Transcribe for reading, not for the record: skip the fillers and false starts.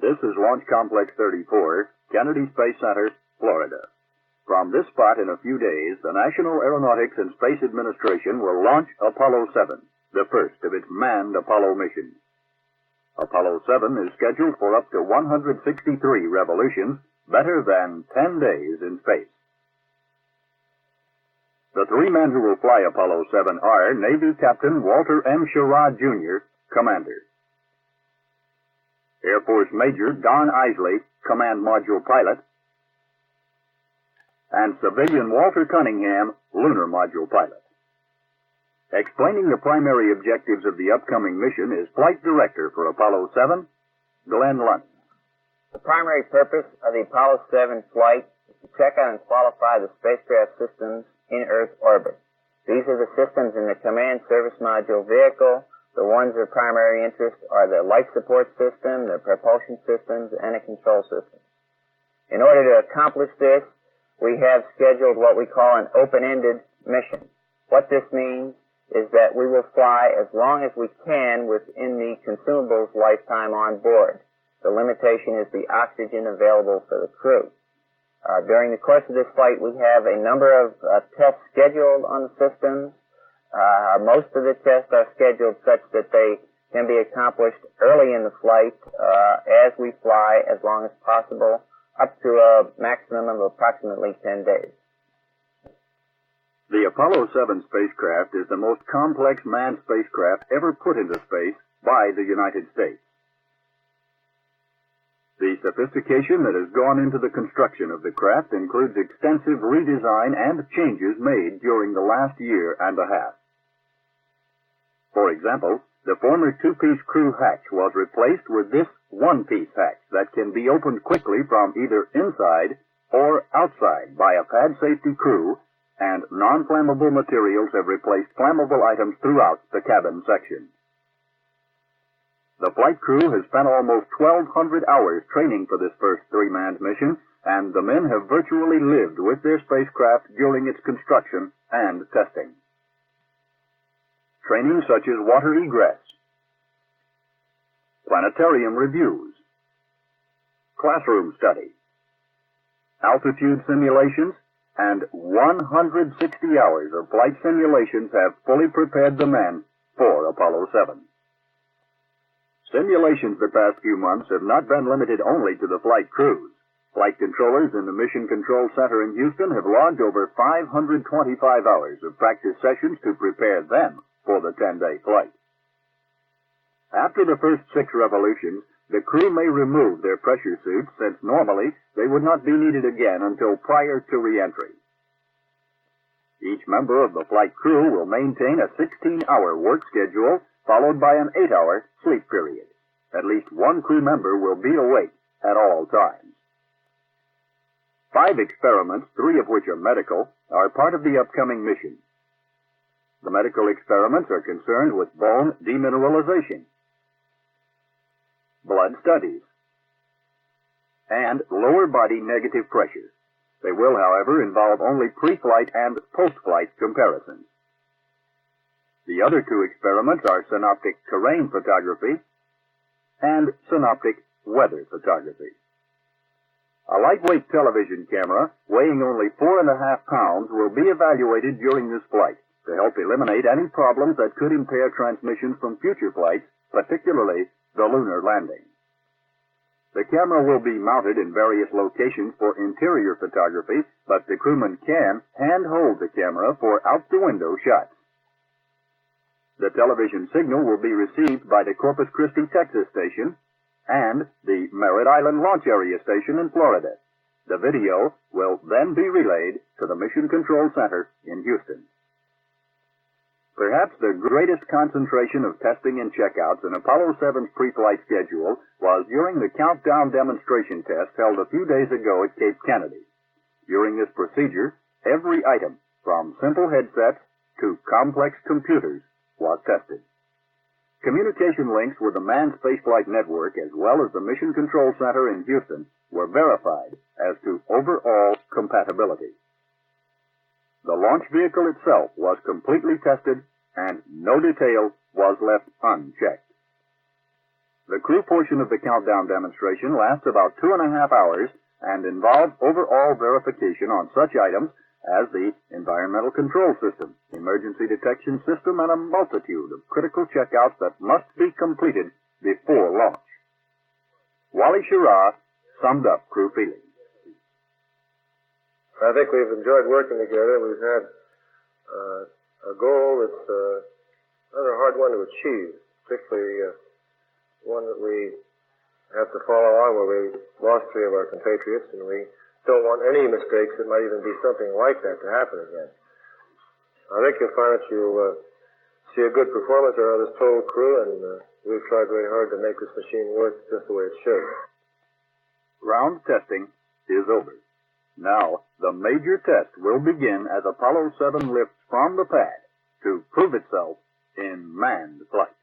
This is Launch Complex 34, Kennedy Space Center, Florida. From this spot in a few days, the National Aeronautics and Space Administration will launch Apollo 7, the first of its manned Apollo missions. Apollo 7 is scheduled for up to 163 revolutions, better than 10 days in space. The three men who will fly Apollo 7 are Navy Captain Walter M. Schirra, Jr., Commander; Air Force Major Don Isley, Command Module Pilot; and civilian Walter Cunningham, Lunar Module Pilot. Explaining the primary objectives of the upcoming mission is Flight Director for Apollo 7, Glenn Lunt. The primary purpose of the Apollo 7 flight is to check out and qualify the spacecraft systems in Earth orbit. These are the systems in the Command Service Module vehicle. The ones of primary interest are the life support system, the propulsion systems, and the control systems. In order to accomplish this, we have scheduled what we call an open-ended mission. What this means is that we will fly as long as we can within the consumables lifetime on board. The limitation is the oxygen available for the crew. During the course of this flight, we have a number of tests scheduled on the systems. Most of the tests are scheduled such that they can be accomplished early in the flight as we fly as long as possible, up to a maximum of approximately 10 days. The Apollo 7 spacecraft is the most complex manned spacecraft ever put into space by the United States. The sophistication that has gone into the construction of the craft includes extensive redesign and changes made during the last year and a half. For example, the former two-piece crew hatch was replaced with this one-piece hatch that can be opened quickly from either inside or outside by a pad safety crew, and non-flammable materials have replaced flammable items throughout the cabin section. The flight crew has spent almost 1,200 hours training for this first three-manned mission, and the men have virtually lived with their spacecraft during its construction and testing. Training such as water egress, planetarium reviews, classroom study, altitude simulations, and 160 hours of flight simulations have fully prepared the men for Apollo 7. Simulations the past few months have not been limited only to the flight crews. Flight controllers in the Mission Control Center in Houston have logged over 525 hours of practice sessions to prepare them for the 10-day flight. After the first 6 revolutions, the crew may remove their pressure suits, since normally they would not be needed again until prior to re-entry. Each member of the flight crew will maintain a 16-hour work schedule, followed by an 8-hour sleep period. At least one crew member will be awake at all times. 5 experiments, 3 of which are medical, are part of the upcoming mission. The medical experiments are concerned with bone demineralization, blood studies, and lower body negative pressure. They will, however, involve only pre-flight and post-flight comparisons. The other 2 experiments are synoptic terrain photography and synoptic weather photography. A lightweight television camera weighing only 4.5 pounds will be evaluated during this flight to help eliminate any problems that could impair transmissions from future flights, particularly the lunar landing. The camera will be mounted in various locations for interior photography, but the crewman can hand-hold the camera for out-the-window shots. The television signal will be received by the Corpus Christi, Texas station and the Merritt Island Launch Area station in Florida. The video will then be relayed to the Mission Control Center in Houston. Perhaps the greatest concentration of testing and checkouts in Apollo 7's pre-flight schedule was during the countdown demonstration test held a few days ago at Cape Kennedy. During this procedure, every item, from simple headsets to complex computers, was tested. Communication links with the manned spaceflight network as well as the Mission Control Center in Houston were verified as to overall compatibility. The launch vehicle itself was completely tested and no detail was left unchecked. The crew portion of the countdown demonstration lasts about 2.5 hours and involves overall verification on such items as the environmental control system, emergency detection system, and a multitude of critical checkouts that must be completed before launch. Wally Schirra summed up crew feelings. I think we've enjoyed working together. We've had a goal that's another hard one to achieve, particularly one that we have to follow on where we lost 3 of our compatriots, and we don't want any mistakes that might even be something like that to happen again. I think you'll find that you'll see a good performance out of this total crew, and we've tried very hard to make this machine work just the way it should. Ground testing is over. Now, the major test will begin as Apollo 7 lifts from the pad to prove itself in manned flight.